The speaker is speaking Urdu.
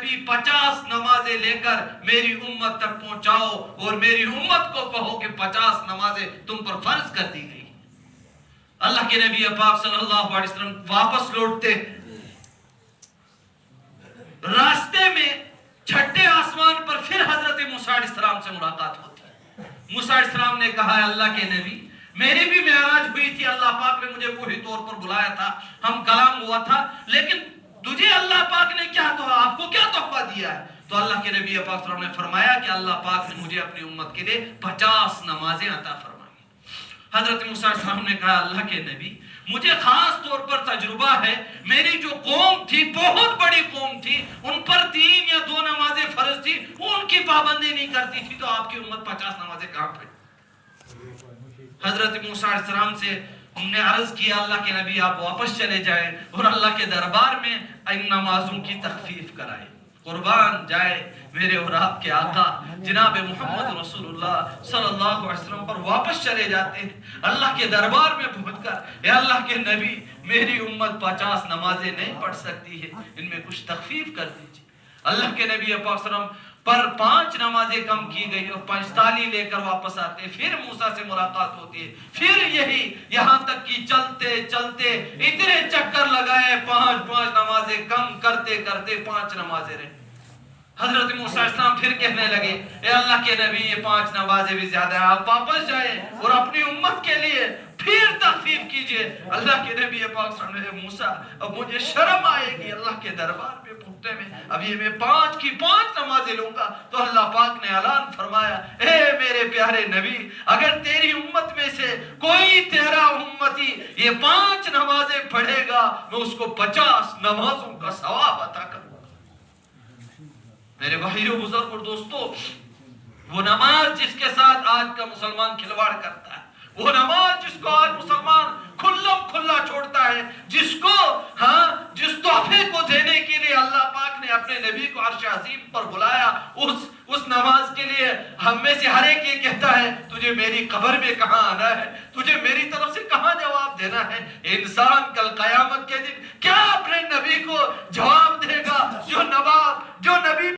نبی 50 نمازیں لے کر میری امت تک پہنچاؤ اور میری امت کو کہو کہ 50 نمازیں تم پر فرض کر دی گئی۔ اللہ کے نبی پاک صلی اللہ علیہ وسلم واپس لوٹتے، راستے میں چھٹے آسمان پر پھر حضرت موسیٰ علیہ السلام سے ملاقات ہوتی۔ موسیٰ علیہ السلام نے کہا ہے اللہ کے نبی میری بھی معراج ہوئی تھی، اللہ پاک نے مجھے وہی طور پر بلایا تھا، ہم کلام ہوا تھا، لیکن تجھے اللہ پاک نے کیا تو آپ کو کیا تحفہ دیا ہے؟ تو اللہ کے نبی پاک صلی اللہ علیہ وسلم نے فرمایا کہ اللہ پاک نے مجھے اپنی امت کے لیے 50 نمازیں عطا فرمائی۔ حضرت موسیٰ علیہ السلام نے کہا اللہ کے نبی مجھے خاص طور پر تجربہ ہے، میری جو قوم تھی بہت بڑی قوم تھی، ان پر 3 یا 2 نمازیں فرض تھی، وہ ان کی پابندی نہیں کرتی تھی، تو آپ کی امت 50 نمازیں کہاں پڑھی؟ حضرت موسیٰ علیہ السلام سے ہم نے عرض کیا اللہ کے نبی آپ واپس چلے جائیں اور اللہ کے دربار میں ان نمازوں کی تخفیف کرائیں۔ قربان جائے میرے اور آپ کے آقا جناب محمد رسول اللہ صلی اللہ علیہ وسلم پر واپس چلے جاتے ہیں اللہ کے دربار میں پہنچ کر، اے اللہ کے نبی میری امت 50 نمازیں نہیں پڑھ سکتی ہے، ان میں کچھ تخفیف کر دیجیے۔ اللہ کے نبی پاک صلی اللہ علیہ وسلم پر 5 نمازیں کم کی گئی اور 45 لے کر واپس آتے، پھر موسیٰ سے ملاقات ہوتی ہے، پھر یہی یہاں تک کہ چلتے چلتے اتنے چکر لگائے 5 نمازیں کم کرتے کرتے 5 نمازیں رہے۔ حضرت موسیٰ علیہ السلام پھر کہنے لگے اے اللہ کے نبی یہ 5 نمازیں بھی زیادہ ہیں، آپ واپس جائیں اور اپنی امت کے لیے پھر تخفیف کیجئے۔ اللہ کے نبی پاک صلی اللہ علیہ وسلم نے موسیٰ اب مجھے شرم آئے گی اللہ کے دربار میں پہنچنے میں، اب یہ میں 5 کی 5 نمازیں لوں گا۔ تو اللہ پاک نے اعلان فرمایا اے میرے پیارے نبی اگر تیری امت میں سے کوئی تیرا امتی یہ 5 نمازیں پڑھے گا میں اس کو 50 نمازوں کا ثواب عطا کروں۔ میرے بھائیوں بزرگ اور دوستو، وہ نماز جس کے ساتھ آج کا مسلمان کھلواڑ کرتا ہے، وہ نماز جس کو آج مسلمان کھلا چھوڑتا ہے، جس تحفے کو دینے کے لیے اللہ پاک نے اپنے نبی کو عرش عظیم پر بلایا، اس نماز کے لیے ہم میں سے ہر ایک یہ کہتا ہے تجھے میری قبر میں کہاں آنا ہے، تجھے میری طرف سے کہاں جواب دینا ہے۔ انسان کل قیامت کے دن کیا اپنے نبی کو جواب دے گا جو نبی